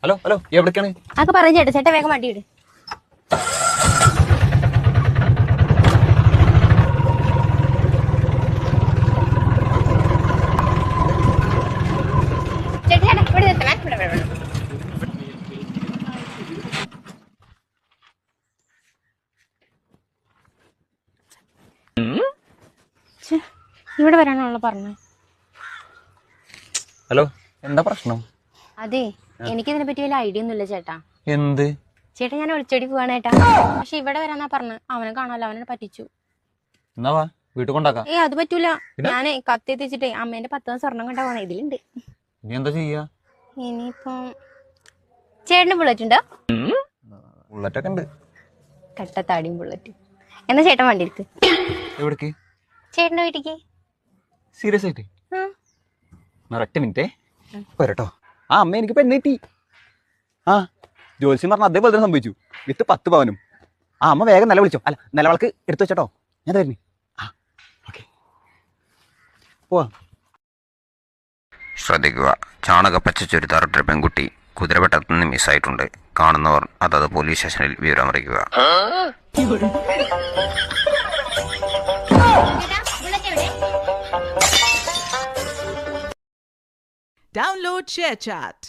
Hello hello എവിടേക്കാണ്? അതൊക്കെ പറഞ്ഞു ചേട്ടാ. ചേട്ടാ വേഗം വണ്ടി ഇട്. ചേട്ടാ ചേട്ടാ ഇവിടെ നിർത്തണേ. ഇവിടെ. ഇവിടെ വരാനാണല്ലോ പറഞ്ഞത്. ഹലോ, എന്താ പ്രശ്നം? അതെ, എനിക്കിതിനെ പറ്റി വലിയ ഐഡിയ ഒന്നുമില്ല ചേട്ടാ. എന്ത് ചേട്ടാ ഞാൻ ഒളിച്ചോടി പോവാണ് ചേട്ടാ. പക്ഷെ ഇവിടെ വരാന്നാ പറഞ്ഞു. അവനെ കാണാലോ, അവനെ പറ്റിച്ചു. എന്നാ വാ വീട്ടിൽ കൊണ്ടാക്കാം. അത് പറ്റൂല. ഞാനേ കത്തി എത്തിച്ചിട്ടേ അമ്മേന്റെ 10 സ്വർണം കണ്ടാ പോണേ. ഇതിലുണ്ട്. ഇനി എന്താ ചെയ്യാ? ഇനിയിപ്പം ചേട്ടന് ബുള്ളറ്റ് ഉണ്ടോ? ബുള്ളറ്റൊക്കെ ഉണ്ട്. കട്ടത്താടിയും ബുള്ളറ്റും. എന്നാ ചേട്ടൻ വണ്ടി എടുക്ക്. എവിടേക്ക്? ചേട്ടന്റെ വീട്ടിക്ക്. സീരിയസ് ആയിട്ട്? ഒരൊറ്റ മിനിറ്റേ പോരട്ടോ. ആ അമ്മ എനിക്ക് പെണ്ണ് കിട്ടി. ആ ജോത്സ്യം പറഞ്ഞ അതേപോലെ തന്നെ സംഭവിച്ചു. വിത്ത് 10 പവനും. ആ അമ്മ വേഗം നില വിളിച്ചോ. അല്ല നിലവിളക്ക് എടുത്തു വെച്ചോ. ഞാൻ തരുന്നു. ആ ഓക്കെ പോവാ. ശ്രദ്ധിക്കുക, ചാണകപ്പച്ച ചുരിദാറിട്ട പെൺകുട്ടി കുതിരവട്ടത്തു നിന്ന് മിസ്സായിട്ടുണ്ട്. കാണുന്നവർ അതത് പോലീസ് സ്റ്റേഷനിൽ വിവരമറിയിക്കുക. Download ShareChat.